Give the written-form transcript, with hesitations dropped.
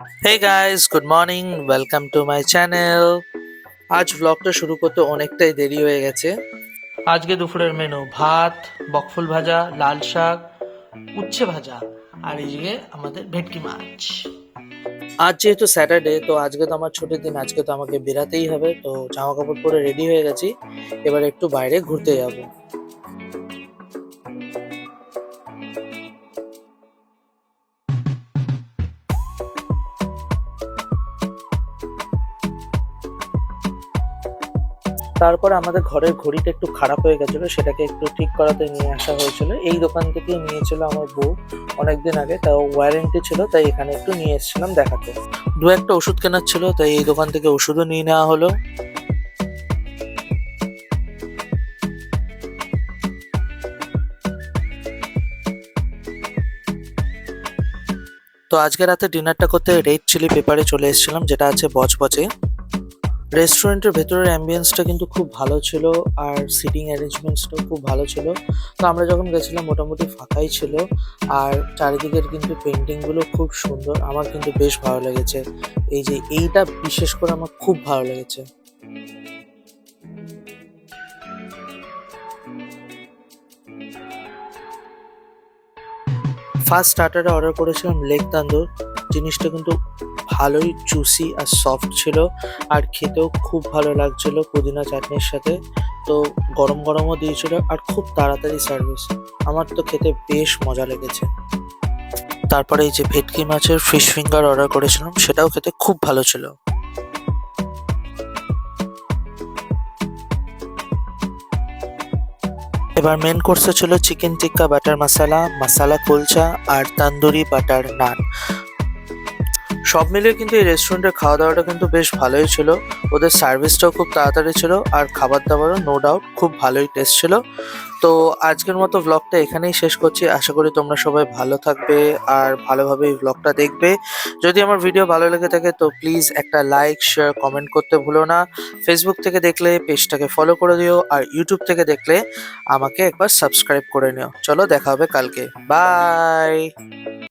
Hey guys, good morning. Welcome to my channel. আজ ব্লগটা শুরু করতে অনেকটাই দেরি হয়ে গেছে। আজকে দুপুরের মেনু ভাত, বকফুল ভাজা, লাল শাক, উচ্ছে ভাজা আর এইদিকে আমাদের ভেটকি মাছ। আজ যেহেতু স্যাটারডে তো আজকে তো আমার ছুটির দিন, আজকে তো আমাকে বেরাতেই হবে। তো জামা কাপড় পরে রেডি হয়ে গেছি, এবার একটু বাইরে ঘুরতে যাবো। তারপরে আমাদের ঘরের ঘড়িটা একটু খারাপ হয়ে গেছিল, সেটাকে একটু ঠিক করাতে নিয়ে আসা হয়েছিল। এই দোকান থেকেই নিয়েছিল আমার বউ অনেকদিন আগে, তাও ওয়ারেন্টি ছিল, তাই এখানে একটু নিয়ে এসেছিলাম দেখাতে। দু একটা ওষুধ কেনার ছিল, তাই এই দোকান থেকে ওষুধও নিয়ে নেওয়া হলো। তো আজকে রাতে ডিনারটা করতে রেড চিলি পেপারে চলে এসেছিলাম, যেটা আছে বজবজে। রেস্টুরেন্টের ভেতরের অ্যাম্বিয়েন্সটা কিন্তু খুব ভালো ছিল, আর সিটিং অ্যারেঞ্জমেন্টসটাও খুব ভালো ছিল। তো আমরা যখন গেছিলাম মোটামুটি ফাঁকাই ছিল, আর চারিদিকের কিন্তু পেন্টিংগুলো খুব সুন্দর। আমার কিন্তু বেশ ভালো লেগেছে, এই যে এইটা বিশেষ করে আমার খুব ভালো লেগেছে। ফার্স্ট স্টার্টারে অর্ডার করেছিলাম লেগ তান্দুর। জিনিসটা কিন্তু ভালোই জুসি আর সফট ছিল, আর খেতেও খুব ভালো লাগছিল পুদিনা চাটনির সাথে। তো গরম গরমও দিয়েছিল, আর খুব তাড়াতাড়ি সার্ভিস। আমার তো খেতে বেশ মজা লেগেছে। তারপরে এই যে ভেটকি মাছের ফিশ ফিঙ্গার অর্ডার করেছিলাম, সেটাও খেতে খুব ভালো ছিল। এবার মেন কোর্সে ছিল চিকেন টিক্কা বাটার মশালা, মশালা কুলচা আর তন্দুরি বাটার নান। সব মিলিয়ে কিন্তু এই রেস্টুরেন্টের খাওয়া দাওয়াটা কিন্তু বেশ ভালোই ছিল। ওদের সার্ভিসটাও খুব তাড়াতাড়ি ছিল, আর খাবার দাবারও নো ডাউট খুব ভালোই টেস্ট ছিল। তো আজকের মতো ব্লগটা এখানেই শেষ করছি। আশা করি তোমরা সবাই ভালো থাকবে আর ভালোভাবে এই ব্লগটা দেখবে। যদি আমার ভিডিও ভালো লেগে থাকে তো প্লিজ একটা লাইক, শেয়ার, কমেন্ট করতে ভুলো না। ফেসবুক থেকে দেখলে পেজটাকে ফলো করে দিও, আর ইউটিউব থেকে দেখলে আমাকে একবার সাবস্ক্রাইব করে নিও। চলো, দেখা হবে কালকে। বাই।